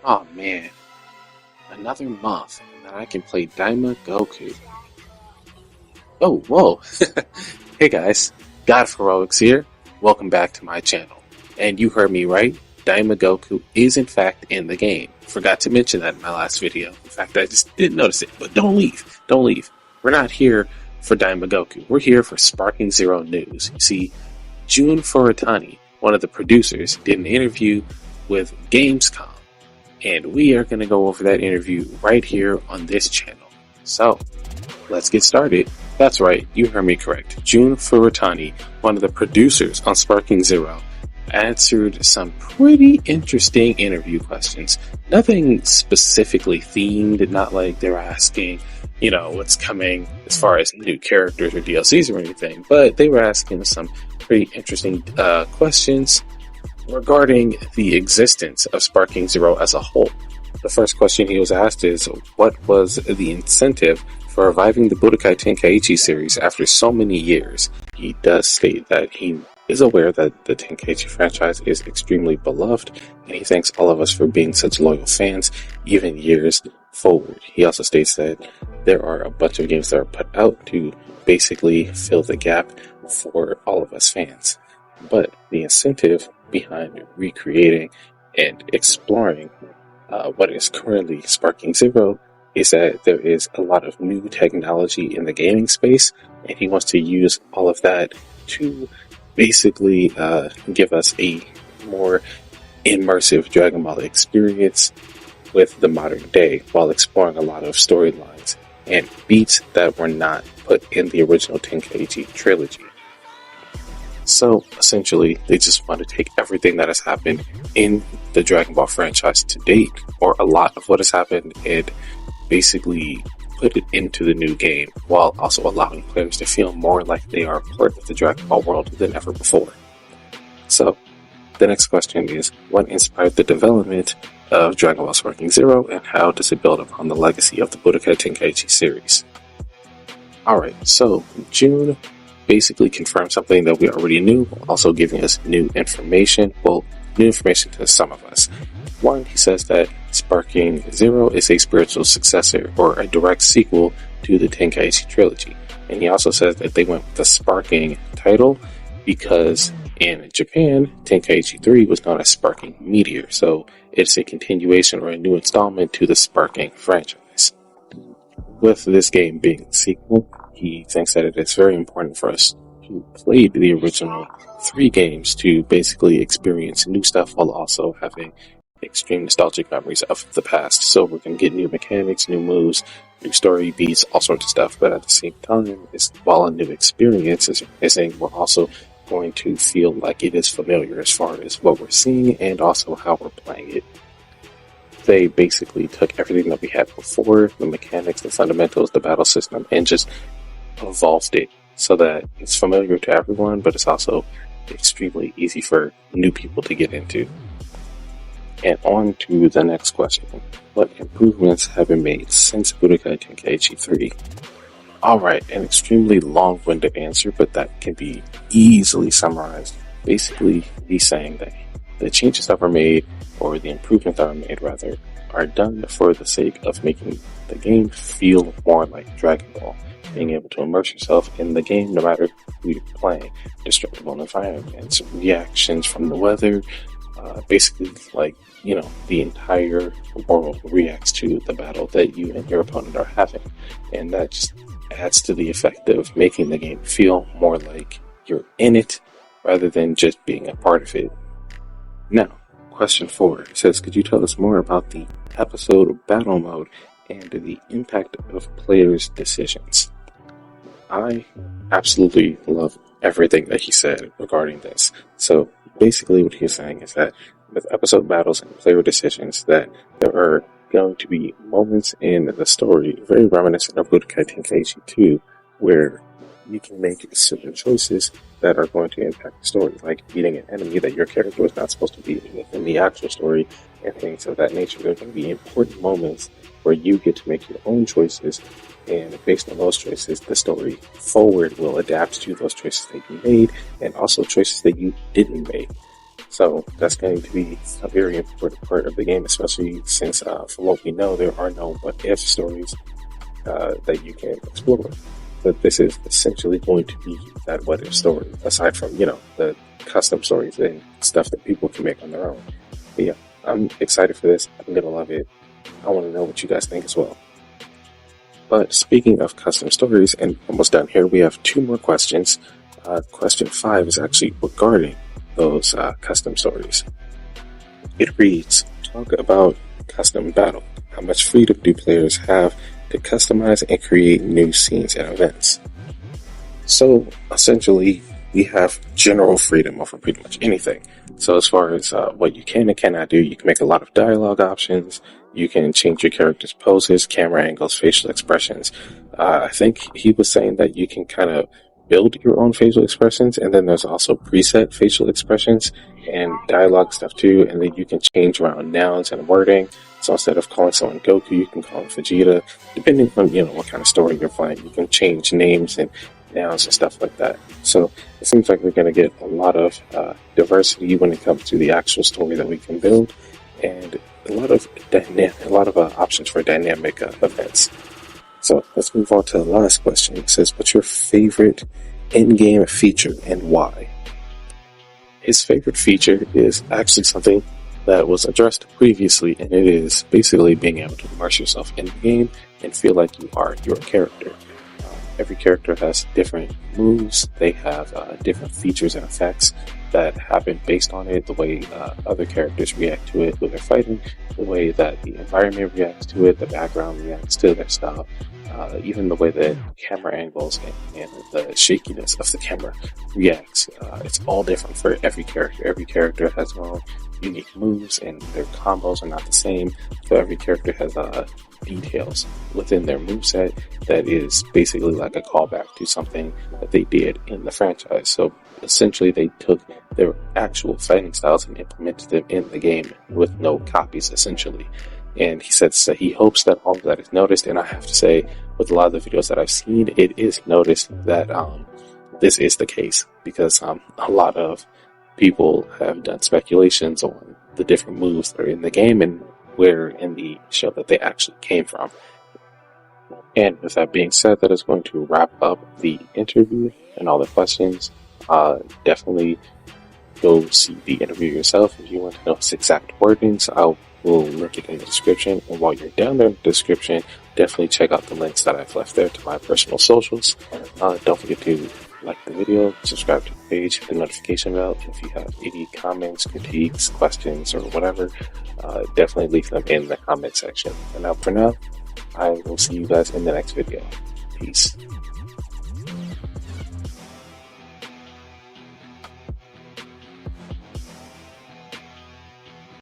Oh man, another month, and then I can play Daima Goku. Oh, whoa. Hey guys, God of Heroics here. Welcome back to my channel. And you heard me right, Daima Goku is in fact in the game. Forgot to mention that in my last video. In fact, I just didn't notice it, but don't leave. Don't leave. We're not here for Daima Goku. We're here for Sparking Zero news. You see, Jun Furutani, one of the producers, did an interview with Gamescom. And we are going to go over that interview right here on this channel. So, let's get started. That's right, you heard me correct. Jun Furutani, one of the producers on Sparking Zero, answered some pretty interesting interview questions. Nothing specifically themed, not like they were asking, what's coming as far as new characters or DLCs or anything, but they were asking some pretty interesting questions regarding the existence of Sparking Zero as a whole. The first question he was asked is, what was the incentive for reviving the Budokai Tenkaichi series after so many years? He does state that he is aware that the Tenkaichi franchise is extremely beloved, and he thanks all of us for being such loyal fans, even years forward. He also states that there are a bunch of games that are put out to basically fill the gap for all of us fans. But the incentive behind recreating and exploring what is currently Sparking Zero is that there is a lot of new technology in the gaming space, and he wants to use all of that to basically give us a more immersive Dragon Ball experience with the modern day, while exploring a lot of storylines and beats that were not put in the original Tenkaichi trilogy. So essentially, they just want to take everything that has happened in the Dragon Ball franchise to date, or a lot of what has happened, and basically put it into the new game, while also allowing players to feel more like they are part of the Dragon Ball world than ever before. So, the next question is, what inspired the development of Dragon Ball Sparking Zero, and how does it build upon the legacy of the Budokai Tenkaichi series? Alright, so June basically confirmed something that we already knew, also giving us new information. Well, new information to some of us. One, he says that Sparking Zero is a spiritual successor or a direct sequel to the Tenkaichi trilogy. And he also says that they went with the Sparking title because in Japan, Tenkaichi 3 was known as Sparking Meteor, so it's a continuation or a new installment to the Sparking franchise. With this game being a sequel, he thinks that it is very important for us to play the original 3 games to basically experience new stuff while also having extreme nostalgic memories of the past. So we're going to get new mechanics, new moves, new story beats, all sorts of stuff, but at the same time, while a new experience is saying, we're also going to feel like it is familiar as far as what we're seeing and also how we're playing it. They basically took everything that we had before, the mechanics, the fundamentals, the battle system, and just evolved it so that it's familiar to everyone, but it's also extremely easy for new people to get into. And on to the next question. What improvements have been made since Budokai Tenkaichi 3? Alright, an extremely long-winded answer, but that can be easily summarized. Basically, he's saying that the changes that were made, or the improvements that were made rather, are done for the sake of making the game feel more like Dragon Ball. Being able to immerse yourself in the game no matter who you're playing. Destructible environments, reactions from the weather, basically the entire world reacts to the battle that you and your opponent are having. And that just adds to the effect of making the game feel more like you're in it rather than just being a part of it. Now, question 4 says, could you tell us more about the episode battle mode and the impact of players' decisions? I absolutely love everything that he said regarding this. So basically what he's saying is that with episode battles and player decisions, that there are going to be moments in the story very reminiscent of Budokai Tenkaichi 2 where you can make certain choices that are going to impact the story, like beating an enemy that your character was not supposed to be within the actual story and things of that nature. There are going to be important moments where you get to make your own choices, and based on those choices, the story forward will adapt to those choices that you made and also choices that you didn't make. So that's going to be a very important part of the game, especially since, from what we know, there are no what-if stories that you can explore. But this is essentially going to be that what-if story, aside from, the custom stories and stuff that people can make on their own. But yeah, I'm excited for this. I'm going to love it. I want to know what you guys think as well. But speaking of custom stories, and almost done here, we have 2 more questions. Question 5 is actually regarding those custom stories. It reads, talk about custom battle. How much freedom do players have to customize and create new scenes and events? So essentially, we have general freedom over pretty much anything. So as far as what you can and cannot do, you can make a lot of dialogue options. You can change your character's poses, camera angles, facial expressions. I think he was saying that you can kind of build your own facial expressions, and then there's also preset facial expressions and dialogue stuff too, and then you can change around nouns and wording. So instead of calling someone Goku, you can call him Vegeta, depending on what kind of story you're playing. You can change names and nouns and stuff like that. So it seems like we're going to get a lot of diversity when it comes to the actual story that we can build, and a lot of options for dynamic events. So let's move on to the last question. It says, what's your favorite in-game feature and why? His favorite feature is actually something that was addressed previously, and it is basically being able to immerse yourself in the game and feel like you are your character. Every character has different moves. They have different features and effects that happen based on it, the way other characters react to it when they're fighting, the way that the environment reacts to it, the background reacts to their style, even the way that camera angles and the shakiness of the camera reacts. It's all different for every character. Every character has their own unique moves, and their combos are not the same. So every character has details within their moveset that is basically like a callback to something that they did in the franchise. So essentially they took their actual fighting styles and implemented them in the game with no copies, essentially. And he said so he hopes that all of that is noticed, and I have to say, with a lot of the videos that I've seen, it is noticed that this is the case, because a lot of people have done speculations on the different moves that are in the game and where in the show that they actually came from. And with that being said, that is going to wrap up the interview and all the questions. Definitely go see the interview yourself if you want to know its exact wordings. I will link it in the description, and while you're down there in the description, definitely check out the links that I've left there to my personal socials. Don't forget to like the video, subscribe to the page, hit the notification bell. If you have any comments, critiques, questions, or whatever, definitely leave them in the comment section. And now for now, I will see you guys in the next video. Peace.